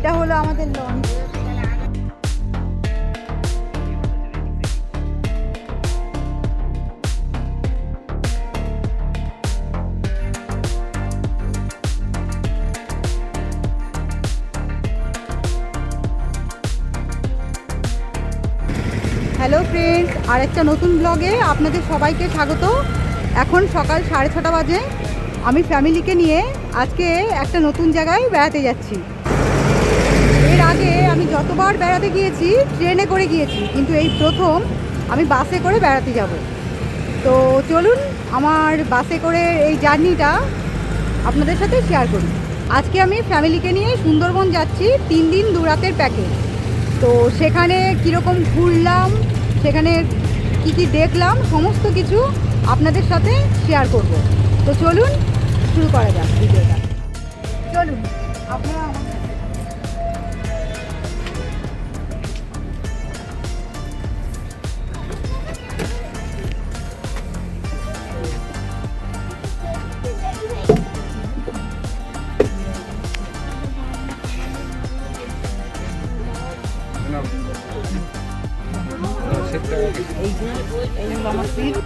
এটা হলো আমাদের লঞ্চ। হ্যালো ফ্রেন্ডস, আরেকটা নতুন ব্লগে আপনাদের সবাইকে স্বাগত। এখন সকাল 6:30 বাজে। আমি ফ্যামিলিকে নিয়ে আজকে একটা নতুন জায়গায় বেড়াতে যাচ্ছি। এর আগে আমি যতবার বেড়াতে গিয়েছি ট্রেনে করে গিয়েছি, কিন্তু এই প্রথম আমি বাসে করে বেড়াতে যাব। তো চলুন আমার বাসে করে এই জার্নিটা আপনাদের সাথে শেয়ার করি। আজকে আমি ফ্যামিলিকে নিয়ে সুন্দরবন যাচ্ছি 3 দিন 2 রাতের প্যাকেজ। তো সেখানে কীরকম ঘুরলাম, সেখানে কি কি দেখলাম, সমস্ত কিছু আপনাদের সাথে শেয়ার করব। তো চলুন শুরু করা যাক ভিডিওটা। চলুন আপনারা আমার সাথে। এই আমার সিট।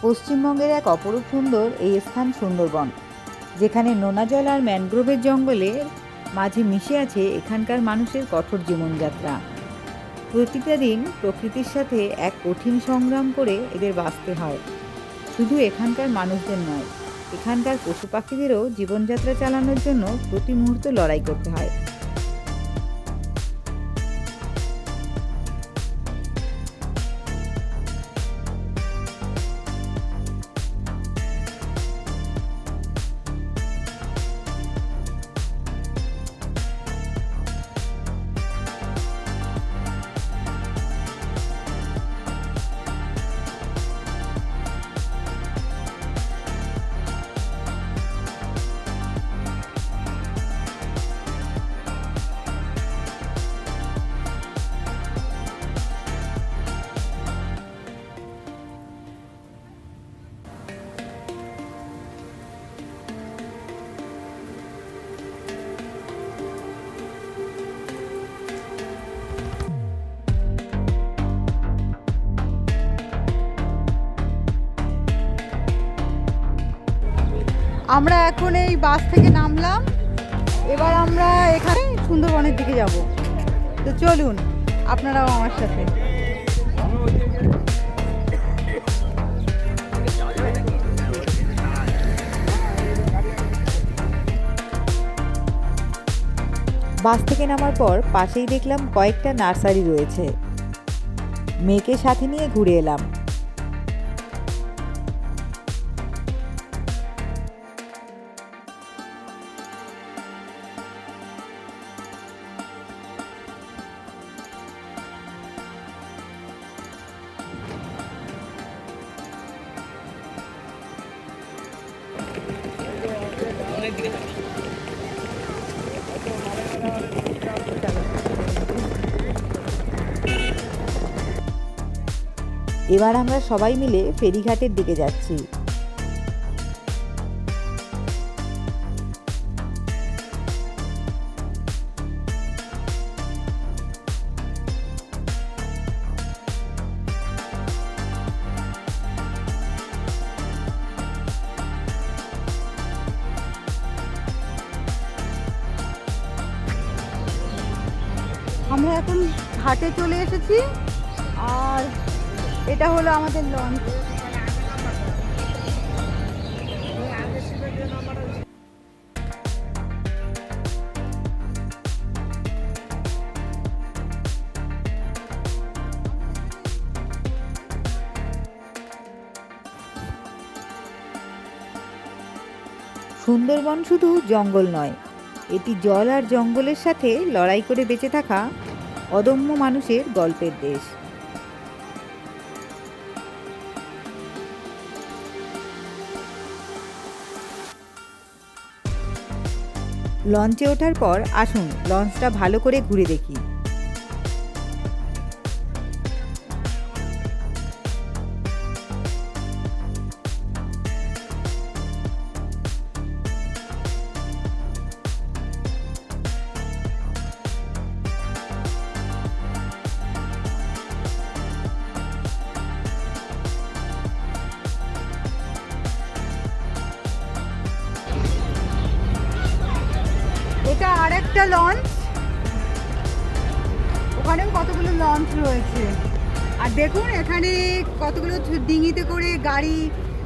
পশ্চিমবঙ্গের এক অপরূপ সুন্দর এই স্থান সুন্দরবন, যেখানে নোনা জল আর ম্যানগ্রোভের জঙ্গলের মাঝে মিশে আছে এখানকার মানুষের কঠোর জীবনযাত্রা। প্রতিটা দিন প্রকৃতির সাথে এক কঠিন সংগ্রাম করে এদের বাঁচতে হয়। শুধু এখানকার মানুষদের নয়, এখানকার পশু পাখিদেরও জীবনযাত্রা চালানোর জন্য প্রতি মুহূর্ত লড়াই করতে হয়। আমরা এখন এই বাস থেকে নামলাম, এবার আমরা এখানে সুন্দরবনের দিকে যাব। তো চলুন আপনারাও আমার সাথে। বাস থেকে নামার পর পাশেই দেখলাম কয়েকটা নার্সারি রয়েছে। মেয়েকে সাথে নিয়ে ঘুরে এলাম। এবার আমরা সবাই মিলে ফেরিঘাটের দিকে যাচ্ছি। আমরা এখন ঘাটে চলে এসেছি, আর এটা হলো আমাদের লঞ্চ। সুন্দরবন শুধু জঙ্গল নয়, এটি জল আর জঙ্গলের সাথে লড়াই করে বেঁচে থাকা অদম্য মানুষের গল্পের দেশ। লঞ্চে ওঠার পর আসুন লঞ্চটা ভালো করে ঘুরে দেখি। এটা আরেকটা লঞ্চ, ওখানেও কতগুলো লঞ্চ রয়েছে। আর দেখুন এখানে কতগুলো ডিঙিতে করে গাড়ি,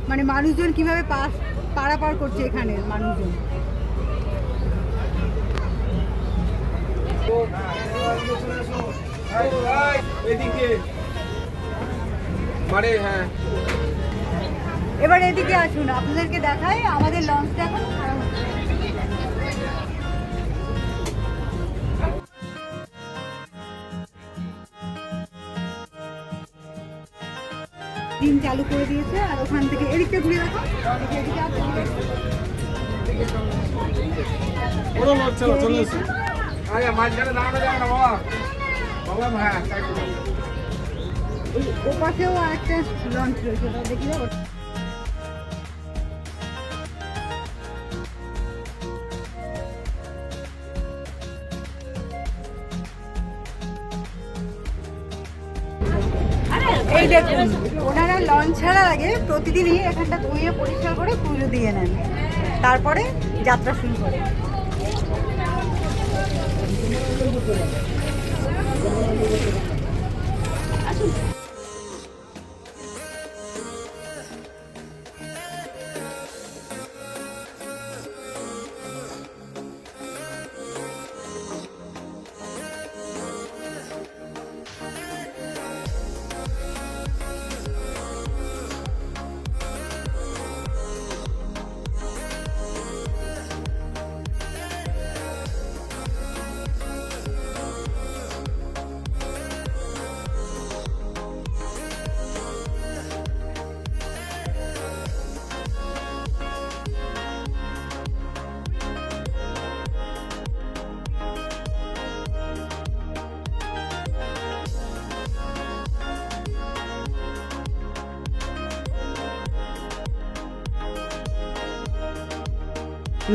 মানে মানুষজন কিভাবে পারাপার করছে এখানে মানুষজন। এবার এদিকে আসুন, আপনাদেরকে দেখাই আমাদের লঞ্চটা এখন খারাপ হচ্ছে। ডিম চালু করে দিয়েছে আর ওখান থেকে এদিকে ঘুরে দেখো, এদিকে আসো। ও পাশেও আরেকটা লঞ্চ রয়েছে, ওটা দেখি যাবো। এই দেখুন, ওনারা লঞ্চ ছাড়ার আগে প্রতিদিনই এখানটা ধুয়ে পরিষ্কার করে পুজো দিয়ে নেন, তারপরে যাত্রা শুরু করে।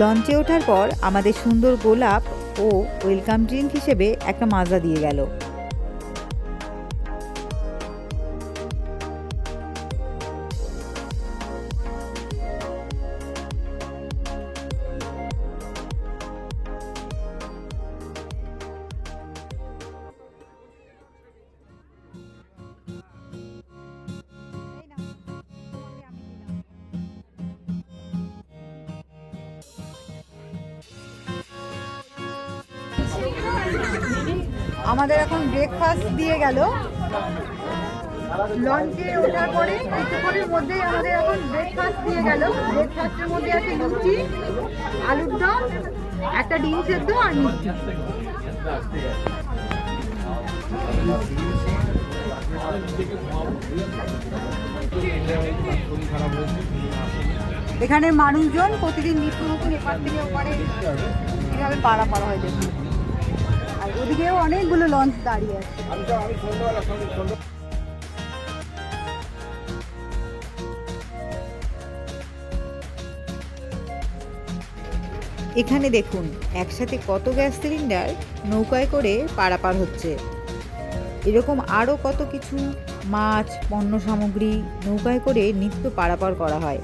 লঞ্চে ওঠার পর আমাদের সুন্দর গোলাপ ও ওয়েলকাম ড্রিঙ্ক হিসেবে একটা মাজা দিয়ে গেল। আমাদের এখন ব্রেকফাস্ট দিয়ে গেল। লঞ্চে ওঠার পরে কিছুক্ষণের মধ্যেই আমাদের এখন ব্রেকফাস্ট দিয়ে গেল। ব্রেকফাস্টের মধ্যে আছে লুচি, আলুর দম, একটা ডিম সেদ্ধ আর মিষ্টি। এখানে মানুষজন প্রতিদিন নিত্য নতুন এপার থেকে ওপারে কীভাবে পারাপার হয় দেখুন। আর ওদিকেও অনেকগুলো লঞ্চ দাঁড়িয়ে আছে। এখানে দেখুন একসাথে কত গ্যাস সিলিন্ডার নৌকায় করে পারাপার হচ্ছে। এরকম আরও কত কিছু মাছ, পণ্য সামগ্রী নৌকায় করে নিত্য পারাপার করা হয়।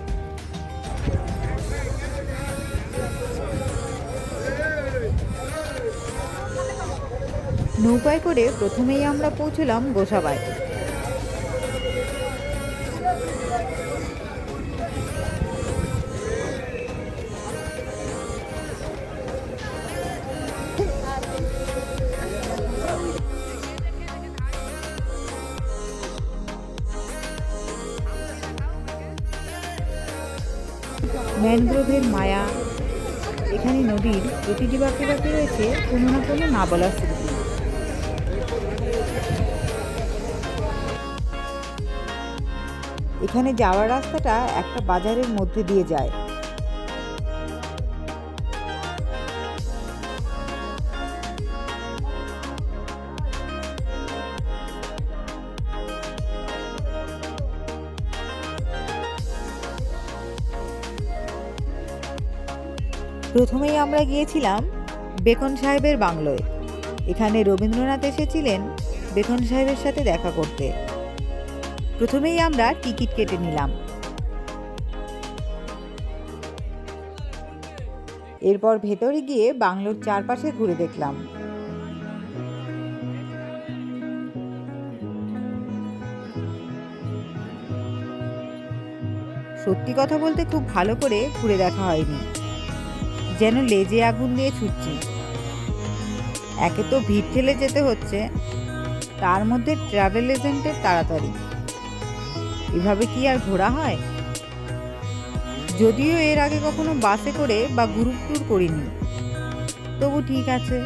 নৌকায় করে প্রথমেই আমরা পৌঁছলাম গোসাবায়। ম্যানগ্রোভের মায়া। এখানে নদীর প্রতিটি বাঁকে বাঁকে রয়েছে কোনো না কোনো না বলার স্মৃতি। এখানে যাওয়ার রাস্তাটা একটা বাজারের মধ্যে দিয়ে যায়। প্রথমেই আমরা গিয়েছিলাম বেকন সাহেবের বাংলোয়। এখানে রবীন্দ্রনাথ এসেছিলেন বেকন সাহেবের সাথে দেখা করতে। প্রথমেই আমরা টিকিট কেটে নিলাম। এরপর ভেতরে গিয়ে বাংলোর চারপাশে ঘুরে দেখলাম। সত্যি কথা বলতে খুব ভালো করে ঘুরে দেখা হয়নি, যেন লেজে আগুন দিয়ে ছুটছি। একে তো ভিড় ঠেলে যেতে হচ্ছে, তার মধ্যে ট্রাভেল এজেন্টের তাড়াতাড়ি। এভাবে কি আর ঘোরা হয়? যদিও এর আগে কখনো বাসে করে বা গ্রুপ ট্যুর করিনি, তবু ঠিক আছে,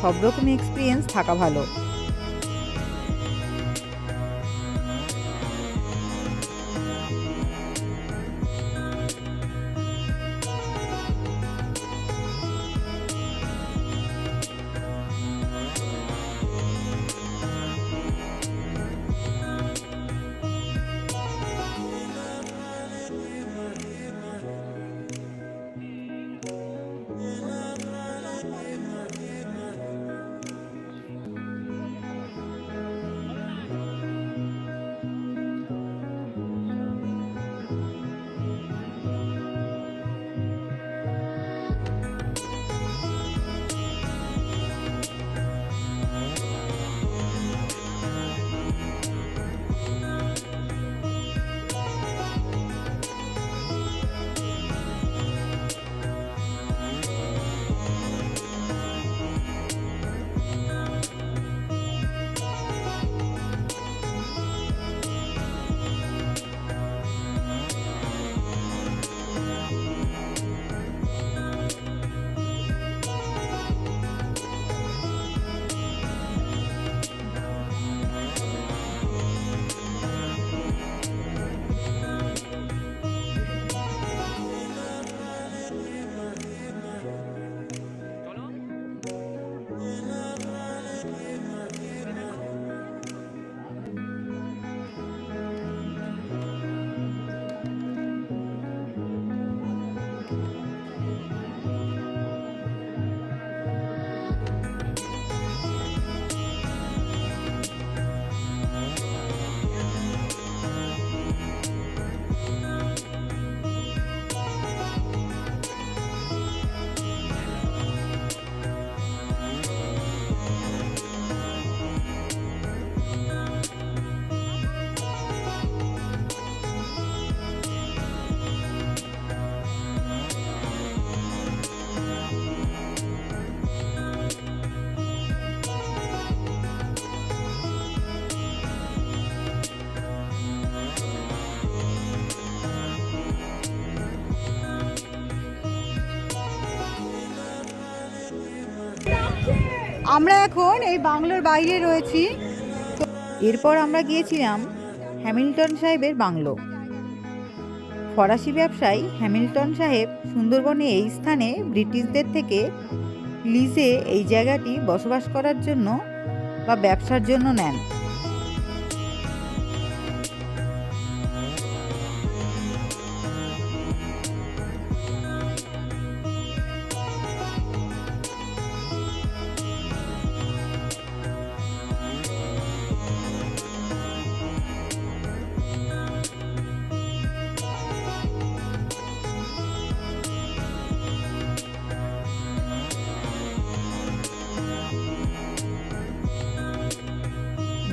সব রকম এক্সপিরিয়েন্স থাকা ভালো। আমরা এখন এই বাংলোর বাইরে রয়েছি। এরপর আমরা গিয়েছিলাম হ্যামিল্টন সাহেবের বাংলো। ফরাসি ব্যবসায়ী হ্যামিল্টন সাহেব সুন্দরবনে এই স্থানে ব্রিটিশদের থেকে লিজে এই জায়গাটি বসবাস করার জন্য বা ব্যবসার জন্য নেন।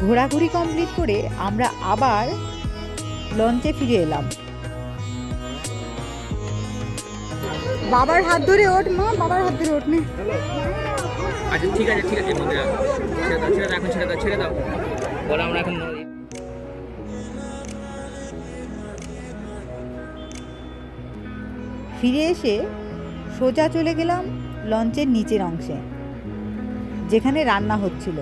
ঘোরাঘুরি কমপ্লিট করে আমরা আবার লঞ্চে ফিরে এলাম। বাবার হাত ধরে ওঠ মা, বাবার হাত ধরে ওঠ নে। আচ্ছা ঠিক আছে বন্ধুরা, ছেড়ে দাও বলো। আমরা এখন ফিরে এসে সোজা চলে গেলাম লঞ্চের নিচের অংশে, যেখানে রান্না হচ্ছিল।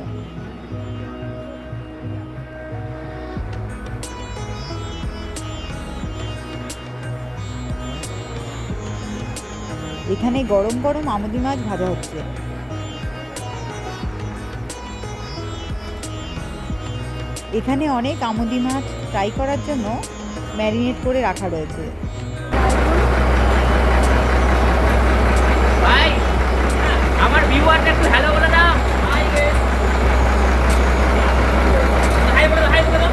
এখানে গরম গরম আমুদি মাছ ভাজা হচ্ছে। এখানে অনেক আমুদি মাছ ফ্রাই করার জন্য ম্যারিনেট করে রাখা রয়েছে। ভাই আমার ভিউয়ারটা একটু হ্যালো বলে দাও। হাই বলে দাও, হাই বলে দাও।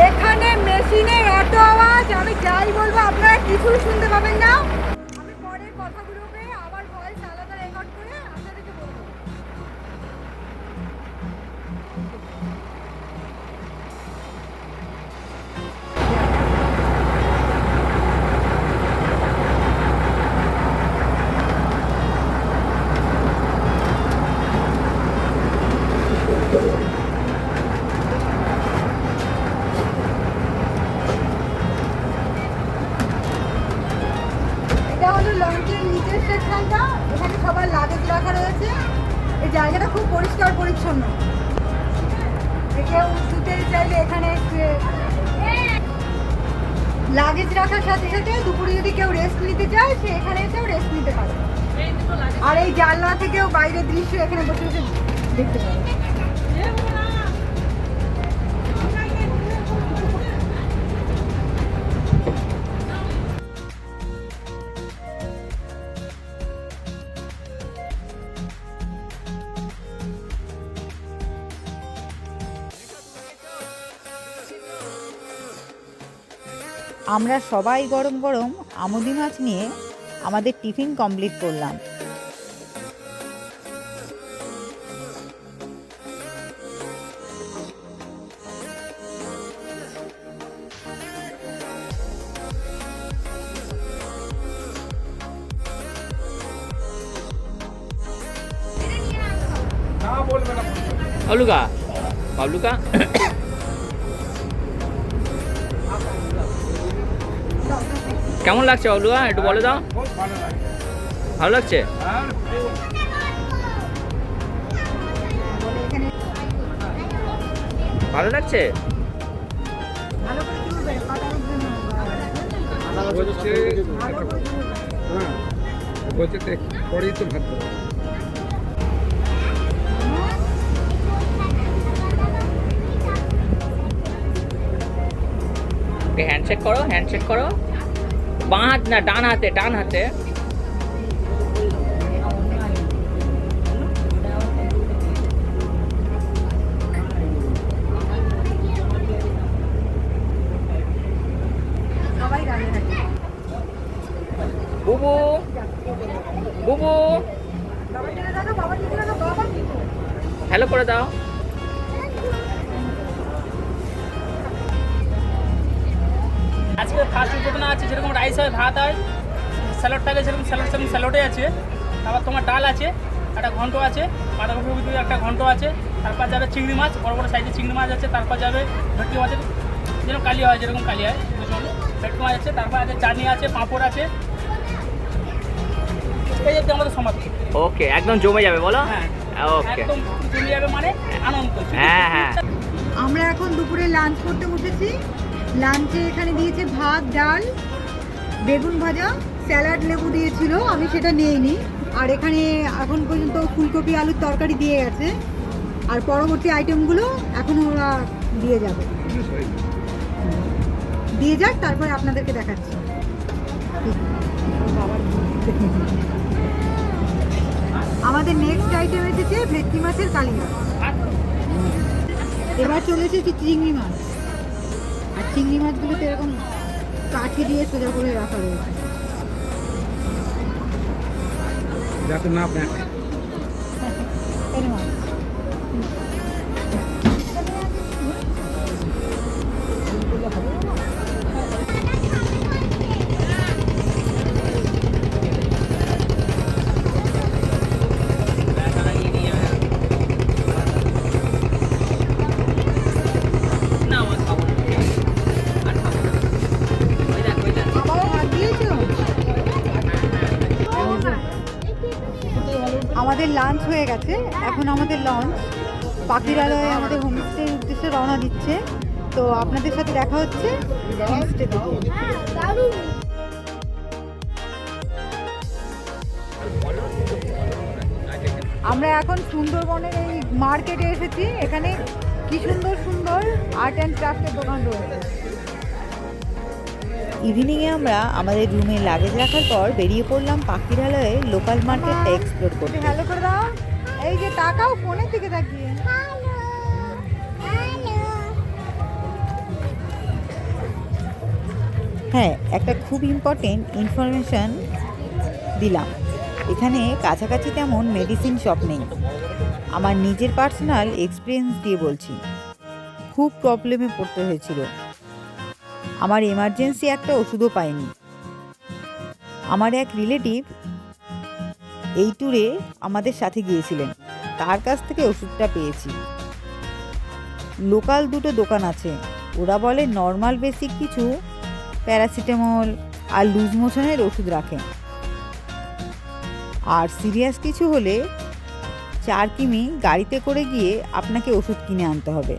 এখানে মেশিনের এত আওয়াজ, আমি যাই বলবো আপনারা কিছুই শুনতে পাবেন না। আমি পরের কথাগুলোকে আবার ভয়েস আলাদা রেকর্ড করে আপনাদেরকে বলবো। এটা হলো লঞ্চের নিচের সেকশনটা, এখানে সবার লাগেজ রাখা রয়েছে। এই জায়গাটা খুব পরিষ্কার পরিচ্ছন্ন, কেউ শুতে চাইলে এখানে লাগেজ রাখার সাথে সাথে দুপুরে যদি কেউ রেস্ট নিতে চায় সে এখানে এসেও রেস্ট নিতে পারে। আর এই জানলা থেকেও বাইরের দৃশ্য এখানে বসে বসে দেখতে পারে। আমরা সবাই গরম গরম আমুদি মাছ নিয়ে আমাদের টিফিন কমপ্লিট করলাম। বাবলুকা, বাবলুকা কেমন লাগছে বাবলুকা, একটু বলে দাও। ভালো লাগছে? ভালো লাগছে? পরেই তো ভাত দেবো। হ্যান্ডশেক করো, হ্যান্ডশেক করো। বাঁ হাত না, ডান হাতে, ডান হাতে। বুবু, বুবু হ্যালো করে দাও। আজকে ফার্স্ট উদ্বোধন আছে, যেরকম রাইস হয়, ভাত হয়, স্যালাড থাকে সেরকম স্যালাড, সেরকম স্যালাডে আছে। তারপর তোমার ডাল আছে, একটা ঘন্ট আছে, বাঁধাকপির ভিতরে একটা ঘন্ট আছে। তারপর যাবে চিংড়ি মাছ, বড় বড় সাইজের চিংড়ি মাছ আছে। তারপর যাবে ভেটকি মাছের, যেরকম কালি হয়, যেরকম কালি হয় বুঝলো, ভেটকি মাছ আছে। তারপর আছে চাটনি আছে, পাঁপড় আছে। এই হচ্ছে আমাদের সমাধি। ওকে, একদম জমে যাবে বলো। হ্যাঁ ওকে, একদম জমে যাবে মানে আনন্দ। হ্যাঁ হ্যাঁ। আমরা এখন দুপুরে লাঞ্চ করতে বসেছি। লাঞ্চে এখানে দিয়েছে ভাত, ডাল, বেগুন ভাজা, স্যালাড, লেবু দিয়েছিল, আমি সেটা নিইনি। আর এখানে এখন পর্যন্ত ফুলকপি আলুর তরকারি দিয়ে গেছে। আর পরবর্তী আইটেমগুলো এখন ওরা দিয়ে যাবে, দিয়ে যাক, তারপরে আপনাদেরকে দেখাচ্ছি। আমাদের নেক্সট আইটেম এসেছে ভেটকি মাছের কালিয়া। এবার চলে এসেছে চিংড়ি মাছ। আর চিংড়ি মাছগুলোতে এরকম কাঠি দিয়ে সোজা করে রাখা রয়েছে, যাতে না আপনার লাঞ্চ হয়ে গেছে, এখন আমাদের লঞ্চ পাখিরালয়ে আমাদের হোমস্টের উদ্দেশ্যে রওনা দিচ্ছে। তো আপনাদের সাথে দেখা হচ্ছে হোমস্টে থেকে। আমরা এখন সুন্দরবনের এই মার্কেটে এসেছি। এখানে কি সুন্দর সুন্দর আর্ট অ্যান্ড ক্রাফটের দোকান রয়েছে। ইভিনিংয়ে আমরা আমাদের রুমে লাগেজ রাখার পর বেরিয়ে পড়লাম পাখিরালয়ে লোকাল মার্কেটটা এক্সপ্লোর করতে। হ্যালো করে দাও, এই যে তাকাও ফোনের দিকে তাকিয়ে। হ্যাঁ, একটা খুব ইম্পর্টেন্ট ইনফরমেশন দিলাম, এখানে কাছাকাছি তেমন মেডিসিন শপ নেই। আমার নিজের পার্সোনাল এক্সপিরিয়েন্স দিয়ে বলছি, খুব প্রবলেমে পড়তে হয়েছিল। আমার এমার্জেন্সি একটা ওষুধও পাইনি। আমার এক রিলেটিভ এই ট্যুরে আমাদের সাথে গিয়েছিলেন, তার কাছ থেকে ওষুধটা পেয়েছি। লোকাল দুটো দোকান আছে, ওরা বলে নর্মাল বেসিক কিছু প্যারাসিটামল আর লুজ মোশনের ওষুধ রাখে, আর সিরিয়াস কিছু হলে 4 কিমি গাড়িতে করে গিয়ে আপনাকে ওষুধ কিনে আনতে হবে।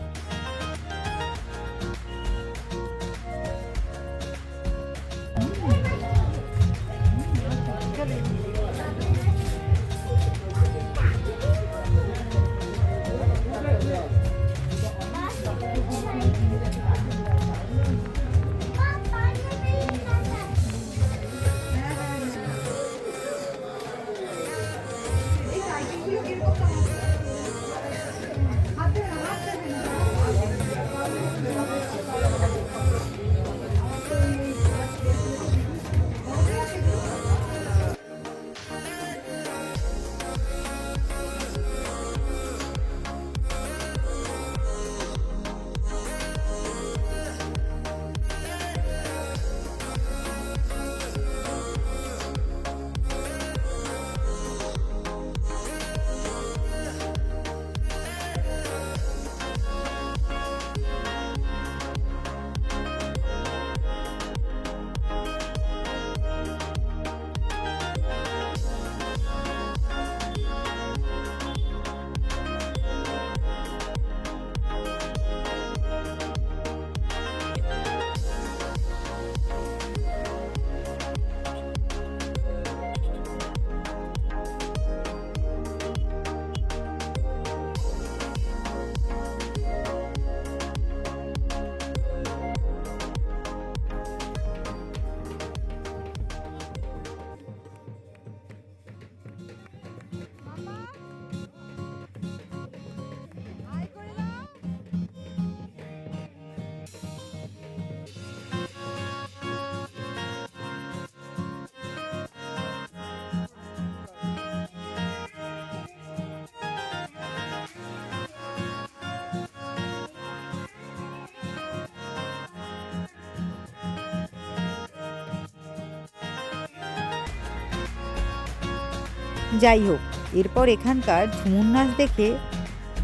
যাই হোক, এরপর এখানকার ঝুমুর নাচ দেখে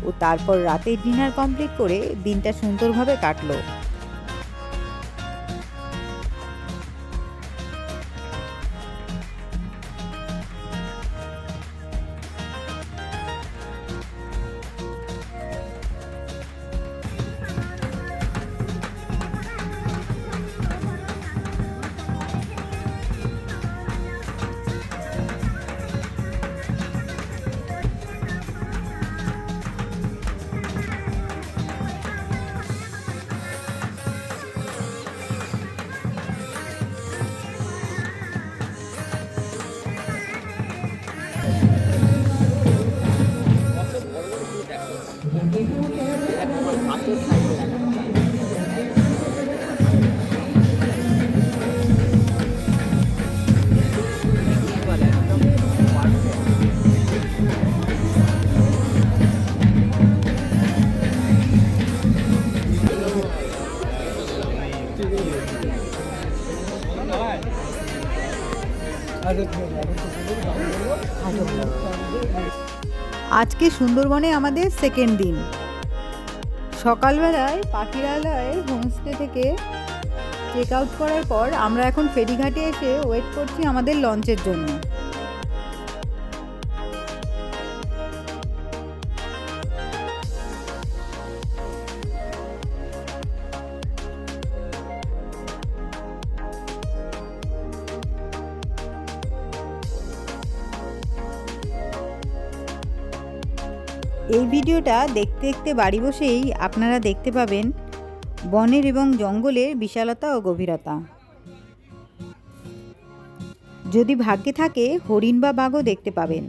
ও তারপর রাতের ডিনার কমপ্লিট করে দিনটা সুন্দরভাবে কাটলো। আজকে সুন্দরবনে আমাদের সেকেন্ড দিন। সকালবেলায় পাখিরালয় হোমস্টে থেকে চেক আউট করার পর আমরা এখন ফেরিঘাটে এসে ওয়েট করছি আমাদের লঞ্চের জন্য। এই ভিডিওটা দেখতে দেখতে বাড়ি বসেই আপনারা দেখতে পাবেন বনের এবং জঙ্গলের বিশালতা ও গভীরতা। যদি ভাগ্যে থাকে হরিণ বা বাঘও দেখতে পাবেন।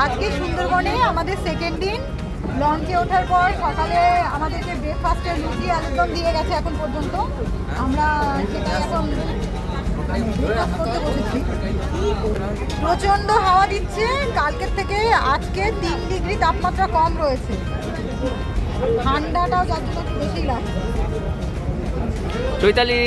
আজকে সুন্দরবনে আমাদের সেকেন্ড দিন। লঞ্চে ওঠার পর সকালে আমাদেরকে ব্রেকফাস্টের লুচি আলুরদম দিয়ে গেছে এখন পর্যন্ত। আমরা সেটাই এখন ব্রেকফাস্ট করতে বসেছি। প্রচণ্ড হাওয়া দিচ্ছে, কালকের থেকে আজকে 3 ডিগ্রি তাপমাত্রা কম রয়েছে। ঠান্ডাটাও যার জন্য একটু বেশি লাগছে। চৈতালি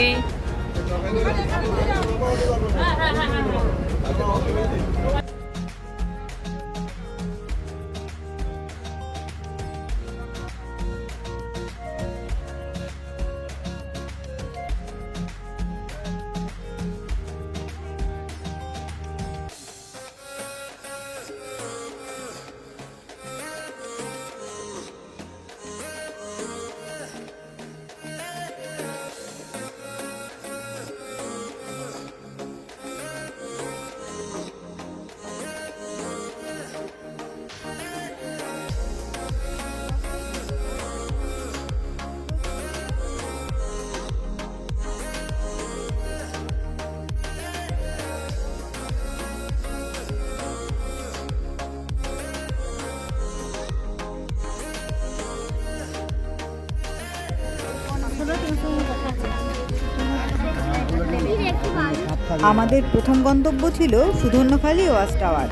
আমাদের প্রথম গন্তব্য ছিল সুধন্যখালি ওয়াচ টাওয়ার।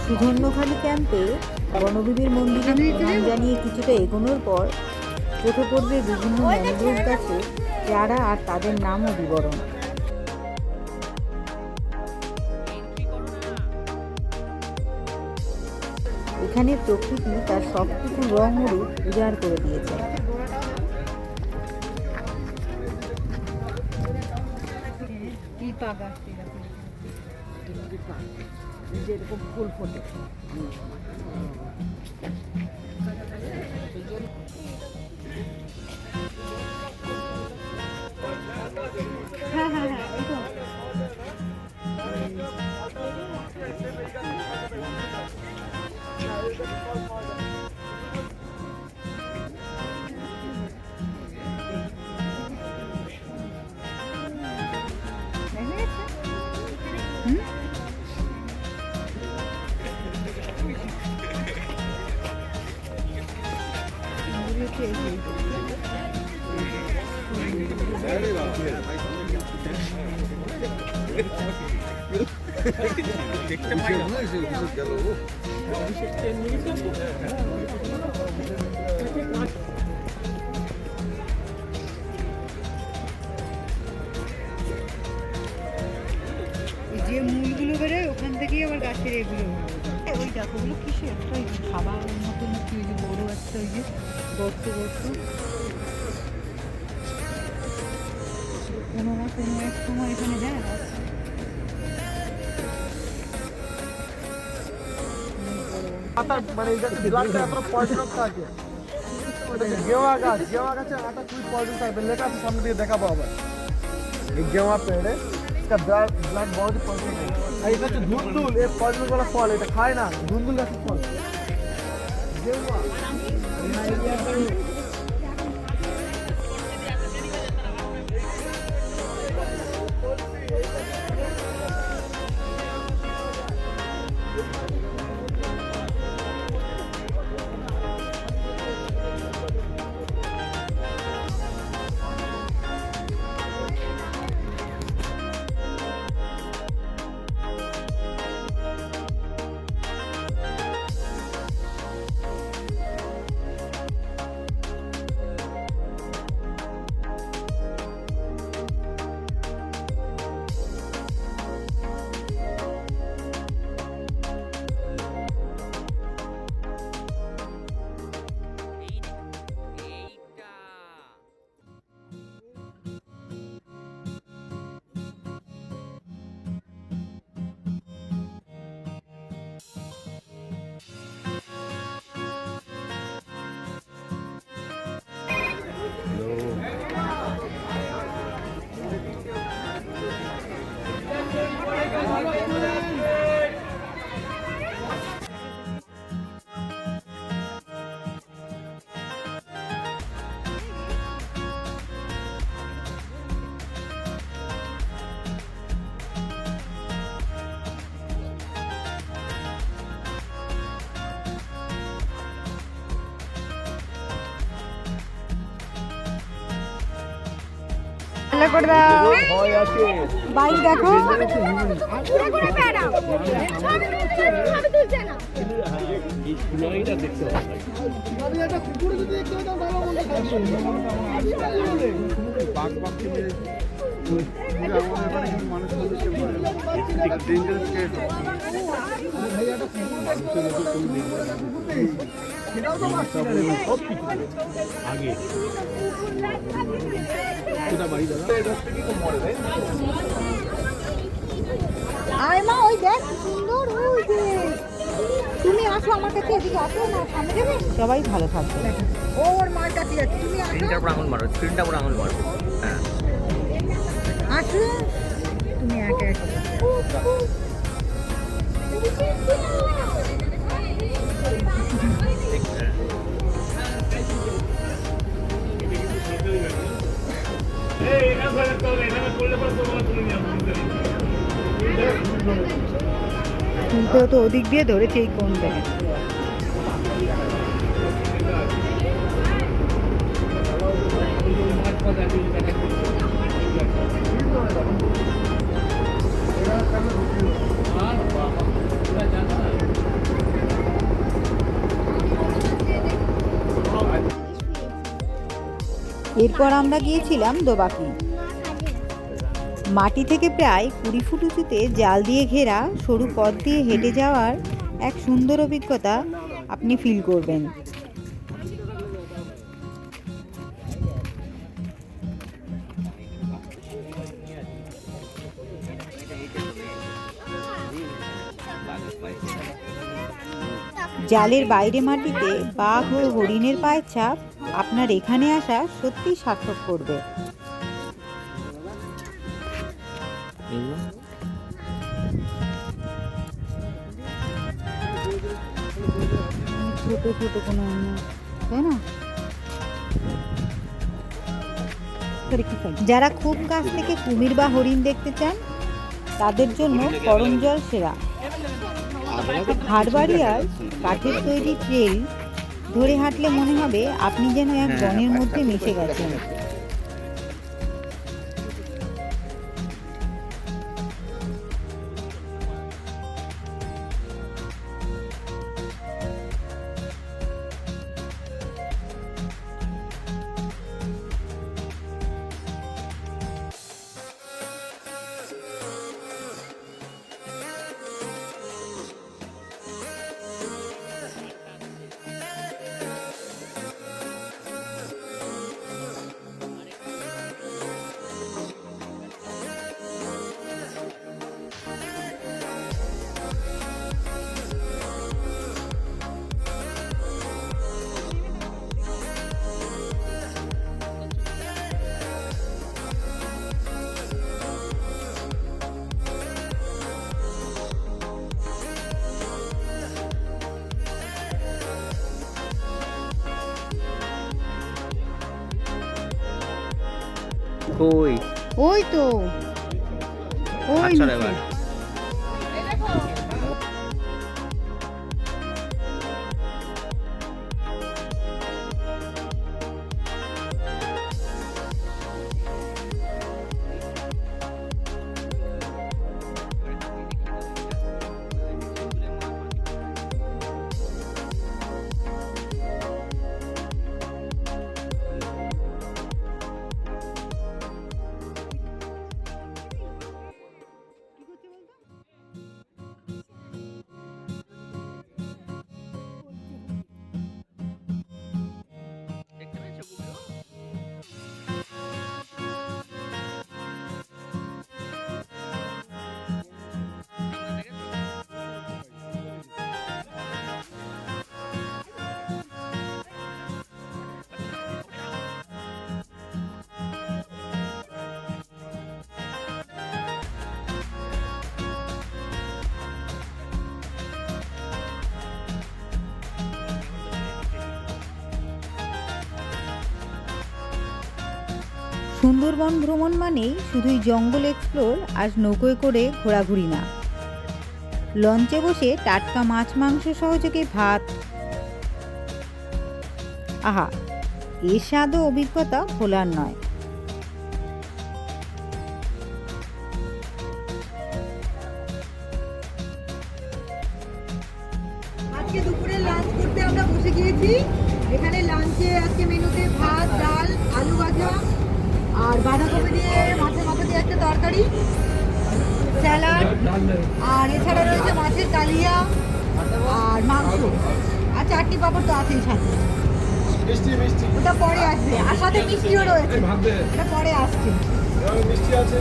সুধন্যখালি ক্যাম্পে বনদেবীর মন্দিরে নাম জানিয়ে কিছুটা এগোনোর পর চোখে পড়বে বিভিন্ন ম্যানগ্রোভ গাছে চারা আর তাদের নাম ও বিবরণ। এখানে প্রকৃতি তার সবটুকু রং ও রূপ উজাড় করে দিয়েছে। যেরকম ফুল ফোটে হ্যাঁ হ্যাঁ হ্যাঁ এই তো। দেখতে পাই না। যে মূলগুলো বেরোয় ওখান থেকেই আবার গাছের এগুলো ওই দেখো ওগুলো কিসে একটা খাবার মতন কি ওই যে বড় একটা ওই যে গর্ত গর্ত কোনো না কোনো এক সময় এখানে হ্যাঁ মানে পয়সা থাকে গেওয়া গাছের আটা খুবই পয়সা থাকবে লেখা আছে সামনে দিয়ে দেখাবো আবার এই গেওয়া পেড়ে ব্লাড বড় পয়সা আর এটা হচ্ছে ধুন্দুল এর পয়সা করা ফল এটা খায় না ধুন্দুল গাছের ফল গেওয়া হ্যালো করে দাও। ভয় আছে বাইক দেখো। আগে কোথা বাড়ি দাদা? আয় মা, ওই দেখ কি সুন্দর, ওই যে তুমি আসো আমার কাছে, এদিকে আসো না, সামনে যাবে। সবাই ভালো থাকবে। ও ওর মার কাছে যাচ্ছে, তুমি আসো। স্ক্রিনটার উপর আঙুল মারো, স্ক্রিনটার উপর আঙুল মারো। হ্যাঁ, আসো তুমি একা একা। তুলতে তো ওদিক দিয়ে ধরেছে এই কোন থেকে। এরপর আমরা গিয়েছিলাম দোবাকি। মাটি থেকে প্রায় 20 ফুট উঁচুতে জাল দিয়ে ঘেরা সরু পথ দিয়ে হেঁটে যাওয়ার এক সুন্দর অভিজ্ঞতা আপনি ফিল করবেন। জালের বাইরে মাটিতে বাঘ ও হরিণের পায়ের ছাপ আপনার এখানে আসা সত্যি সার্থক করবে। ছোট ছোট কোনো, তাই না? যারা খুব কাছ থেকে কুমির বা হরিণ দেখতে চান তাদের জন্য করমজল সেরা। হারবাড়িয়ার কাঠের তৈরি ট্রেল ধরে হাঁটলে মনে হবে আপনি যেন এক বনের মধ্যে মিশে গেছেন। কই ওই তো ওই আচ্ছা নিচে। এবার সুন্দরবন ভ্রমণ মানেই শুধুই জঙ্গল এক্সপ্লোর আর নৌকোয় করে ঘোরাঘুরি না, লঞ্চে বসে টাটকা মাছ মাংস সহযোগে ভাত, আহা এর স্বাদ ও অভিজ্ঞতা ভোলার নয়। আজকে দুপুরে লাঞ্চ করতে আমরা বসে গিয়েছি। এখানে লাঞ্চে আজকে মেনুতে ভাত, ডাল, আলু ভাজা আর বাঁধাকপি দিয়ে মাছের মাথা দিয়ে একটা তরকারি, স্যালাড, আর এছাড়া রয়েছে মাছের কালিয়া আর মাংস আর চাটনি পাঁপড় তো আছেই সাথে। মিষ্টি মিষ্টি ওটা পরে আসবে, আর সাথে মিষ্টিও রয়েছে, ওটা পরে আসছে। মিষ্টি আছে।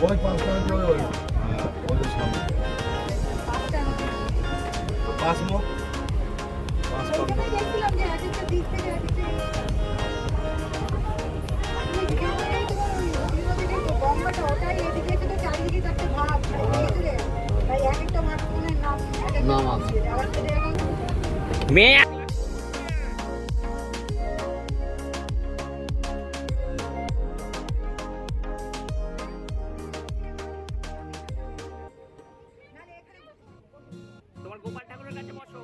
ওই পাঁচটা ওই ওই সামনে পাঁচ মুখ ওইখানে দেখছিলাম যে এক একটা দিক থেকে এক একটা আপনি যেখানে তোমার ওই অভিভাবকের যে গঙ্গাটা ওটাই এদিকে এসে তো চারিদিকে চারটে ভাগ দেখেছো রে? তাই এক একটা মাঠের নাম এক একটা নাম আছে। আবার সেটা এখন মেয়ে তোমার গোপাল ঠাকুরের কাছে বসো।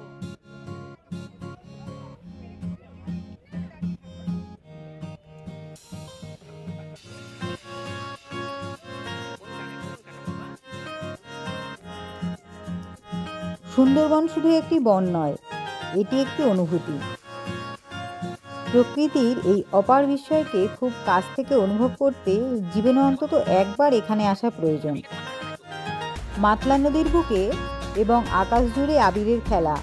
সুন্দরবন শুধু একটি বন নয়, এটি একটি অনুভূতি। প্রকৃতির এই অপার বিস্ময়কে খুব কাছ থেকে অনুভব করতে জীবনে অন্তত একবার এখানে আসা প্রয়োজন। মাতলা নদীর বুকে এবং আকাশ জুড়ে আবিরের খেলা।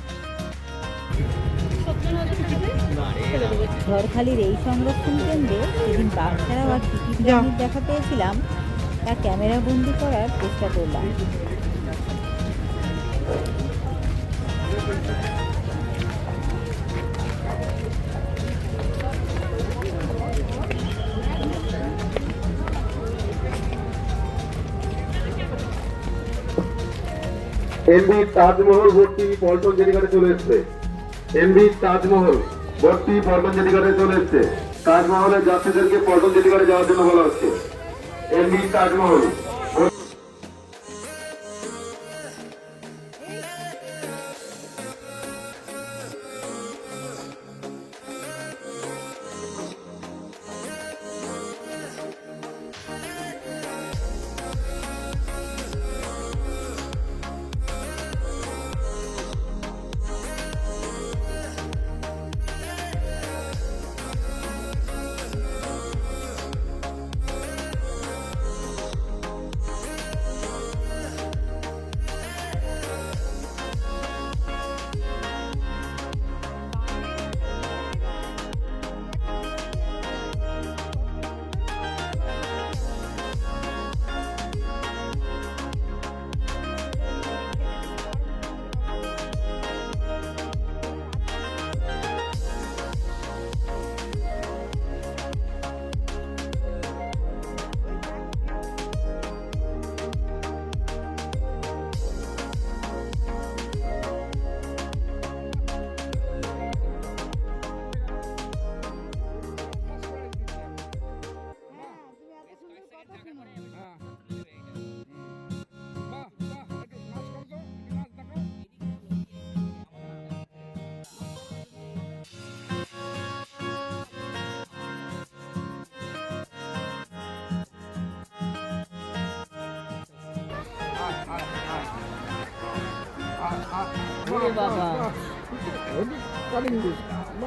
ঝড়খালির এই সংরক্ষণ কেন্দ্রে সেদিন বাঘ ছাড়াও আর কী কী প্রাণীর দেখা পেয়েছিলাম তা ক্যামেরা বন্দি করার চেষ্টা করলাম। এমবি তাজমহল ভর্তি পল্টন জেলিঘাটে চলে এসছে। এমবি তাজমহল ভর্তি পল্টন জেলিঘাটে চলে এসছে। তাজমহলের যাত্রীদেরকে পল্টন জেলিঘাটে যাওয়ার জন্য বলা হচ্ছে। এমবি তাজমহল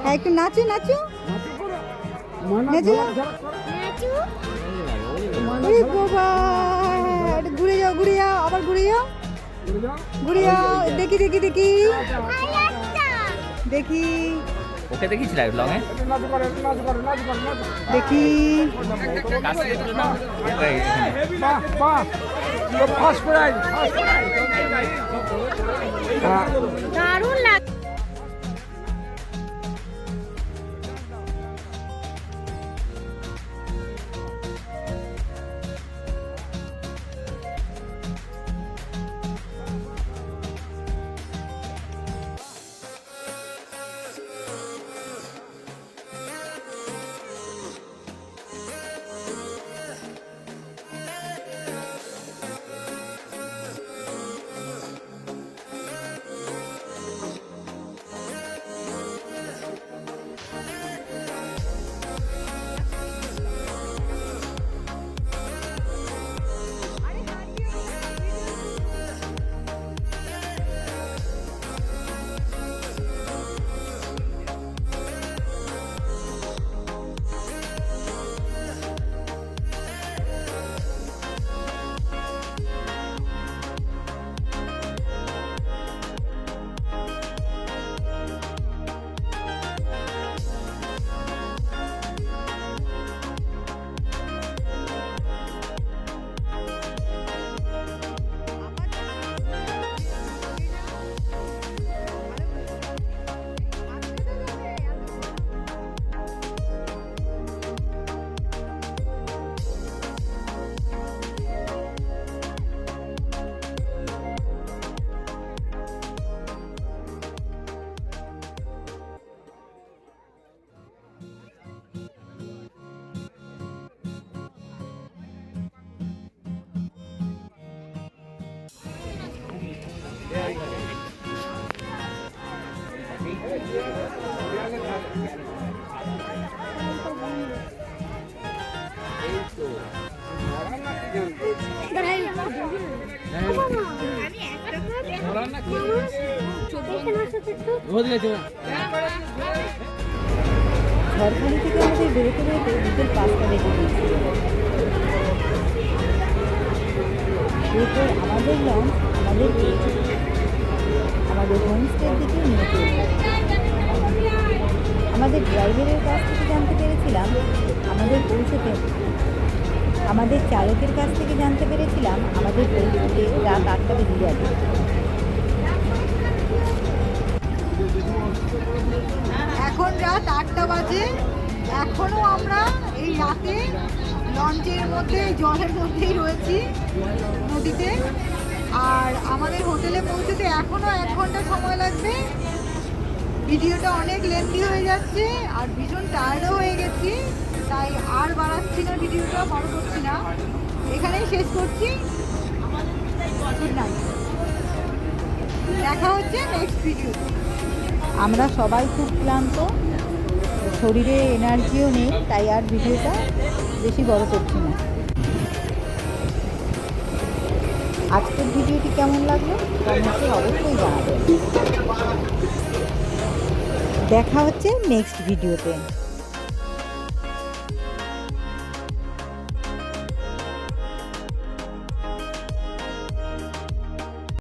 হ্যাঁ, একটু নাচো নাচো নাচো। ওরে বাবা, একটু ঘুরে যাও ঘুরে যাও, আবার ঘুরে যাও ঘুরে যাও। দেখি দেখি দেখি দেখি ওকে দেখিস লাইভ লং এ দেখি। কাছ থেকে তুলে নাও। এই, এখানে। বাহ বাহ ফার্স্ট প্রাইজ দারুণ লাগে। ঝড়খালি থেকে আমাদের বেরোতে বেরোতে বিকেল 5টা বেজে গিয়েছিল। এরপর আমাদের লঞ্চ আমাদেরকে আমাদের হোমস্টের দিকে নিয়ে চলল। আমাদের ড্রাইভারের কাছ থেকে জানতে পেরেছিলাম আমাদের চালকের কাছ থেকে জানতে পেরেছিলাম আমাদের পৌঁছতে রাত 8টা বেজে যাবে। এখন রাত 8টা বাজে, এখনো আমরা এই রাতে লঞ্চের মধ্যে জলের মধ্যেই রয়েছি নদীতে। আর আমাদের হোটেলে পৌঁছতে এখনো 1 ঘন্টা সময় লাগবে। ভিডিওটা অনেক লেন্থি হয়ে যাচ্ছে আর ভীষণ টায়ার্ডও হয়ে গেছি, তাই আর বাড়াচ্ছি না, ভিডিওটা বড় করছি না, এখানেই শেষ করছি। গুড নাইট, দেখা হচ্ছে নেক্সট ভিডিওতে। আমরা সবাই খুব ক্লান্ত, শরীরে এনার্জিও নেই, তাই আর ভিডিওটা বেশি বড় করছি না। আজকের ভিডিওটি কেমন লাগলো কমেন্টে অবশ্যই জানাবেন। দেখা হচ্ছে নেক্সট ভিডিওতে।